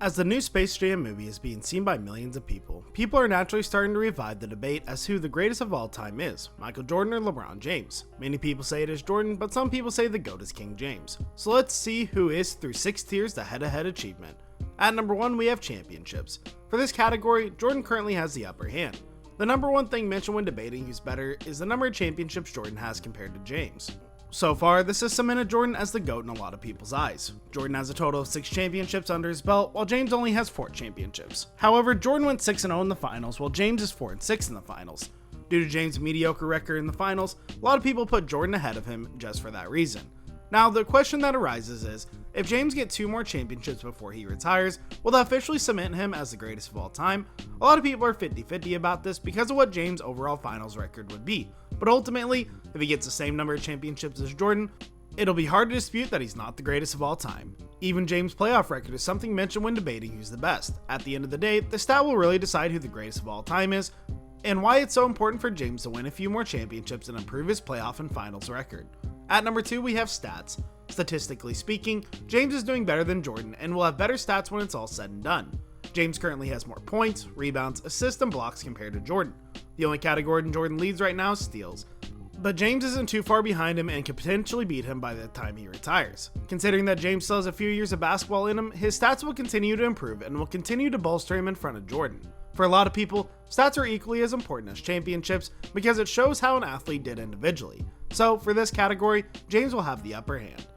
As the new Space Jam movie is being seen by millions of people, people are naturally starting to revive the debate as who the greatest of all time is, Michael Jordan or LeBron James. Many people say it is Jordan, but some people say the GOAT is King James. So let's see who is, through 6 tiers, the head-to-head achievement. At number 1, we have championships. For this category, Jordan currently has the upper hand. The number one thing mentioned when debating who's better is the number of championships Jordan has compared to James. So far, this has cemented Jordan as the GOAT in a lot of people's eyes. Jordan has a total of 6 championships under his belt, while James only has 4 championships. However, Jordan went 6-0 in the finals, while James is 4-6 in the finals. Due to James' mediocre record in the finals, a lot of people put Jordan ahead of him just for that reason. Now, the question that arises is, if James gets 2 more championships before he retires, will that officially cement him as the greatest of all time? A lot of people are 50-50 about this because of what James' overall finals record would be. But ultimately, if he gets the same number of championships as Jordan, it'll be hard to dispute that he's not the greatest of all time. Even James' playoff record is something mentioned when debating who's the best. At the end of the day, the stat will really decide who the greatest of all time is, and why it's so important for James to win a few more championships and improve his playoff and finals record. At number 2, we have stats. Statistically speaking, James is doing better than Jordan and will have better stats when it's all said and done. James currently has more points, rebounds, assists, and blocks compared to Jordan. The only category Jordan leads right now is steals. But James isn't too far behind him and could potentially beat him by the time he retires. Considering that James still has a few years of basketball in him, his stats will continue to improve and will continue to bolster him in front of Jordan. For a lot of people, stats are equally as important as championships because it shows how an athlete did individually. So for this category, James will have the upper hand.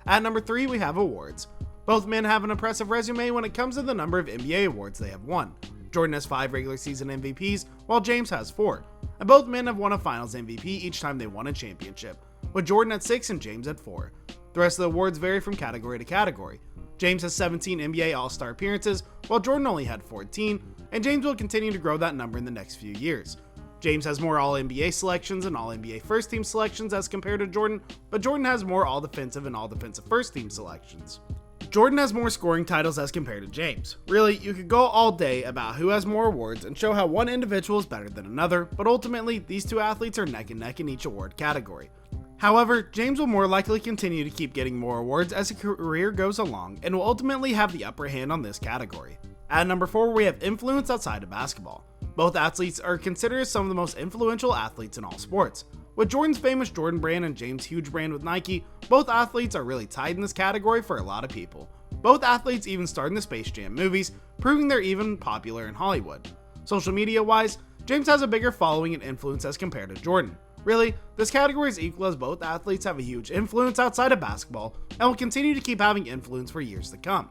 At number 3, we have awards. Both men have an impressive resume when it comes to the number of NBA awards they have won. Jordan has 5 regular season MVPs, while James has 4. And both men have won a finals MVP each time they won a championship, with Jordan at 6 and James at 4. The rest of the awards vary from category to category. James has 17 NBA All-Star appearances, while Jordan only had 14, and James will continue to grow that number in the next few years. James has more All-NBA selections and All-NBA First Team selections as compared to Jordan, but Jordan has more All-Defensive and All-Defensive First Team selections. Jordan has more scoring titles as compared to James. Really, you could go all day about who has more awards and show how one individual is better than another, but ultimately, these two athletes are neck and neck in each award category. However, James will more likely continue to keep getting more awards as his career goes along and will ultimately have the upper hand on this category. At number 4, we have influence outside of basketball. Both athletes are considered as some of the most influential athletes in all sports. With Jordan's famous Jordan brand and James' huge brand with Nike, both athletes are really tied in this category for a lot of people. Both athletes even starred in the Space Jam movies, proving they're even popular in Hollywood. Social media wise, James has a bigger following and influence as compared to Jordan. Really, this category is equal as both athletes have a huge influence outside of basketball and will continue to keep having influence for years to come.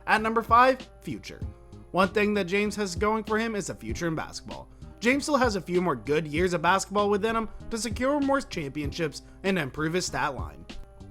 At number 5, future. One thing that James has going for him is a future in basketball. James still has a few more good years of basketball within him to secure more championships and improve his stat line.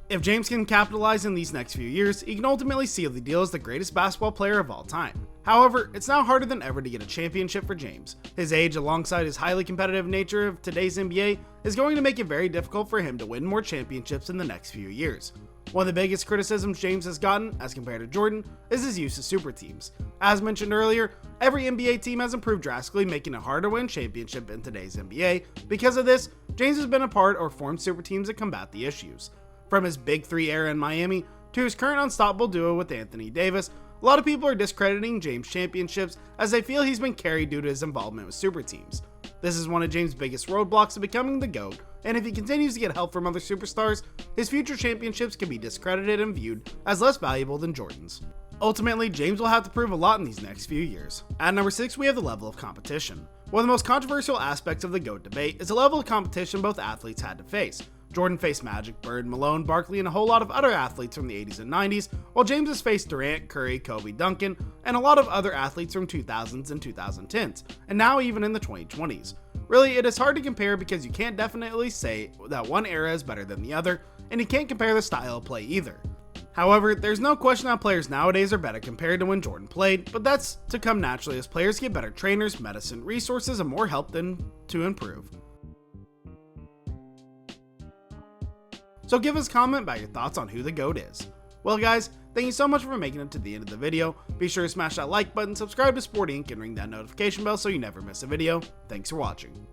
If James can capitalize in these next few years, he can ultimately seal the deal as the greatest basketball player of all time. However, it's now harder than ever to get a championship for James. His age, alongside his highly competitive nature of today's NBA, is going to make it very difficult for him to win more championships in the next few years. One of the biggest criticisms James has gotten, as compared to Jordan, is his use of super teams. As mentioned earlier, every NBA team has improved drastically, making it harder to win championship in today's NBA. Because of this, James has been a part or formed super teams to combat the issues. From his Big 3 era in Miami to his current unstoppable duo with Anthony Davis, a lot of people are discrediting James' championships as they feel he's been carried due to his involvement with super teams. This is one of James' biggest roadblocks to becoming the GOAT, and if he continues to get help from other superstars, his future championships can be discredited and viewed as less valuable than Jordan's. Ultimately, James will have to prove a lot in these next few years. At number 6, we have the level of competition. One of the most controversial aspects of the GOAT debate is the level of competition both athletes had to face. Jordan faced Magic, Bird, Malone, Barkley, and a whole lot of other athletes from the 80s and 90s, while James has faced Durant, Curry, Kobe, Duncan, and a lot of other athletes from 2000s and 2010s, and now even in the 2020s. Really, it is hard to compare because you can't definitely say that one era is better than the other, and you can't compare the style of play either. However, there's no question that players nowadays are better compared to when Jordan played, but that's to come naturally as players get better trainers, medicine, resources, and more help to improve. So give us a comment about your thoughts on who the GOAT is. Well guys, thank you so much for making it to the end of the video. Be sure to smash that like button, subscribe to Sport Inc, and ring that notification bell so you never miss a video. Thanks for watching.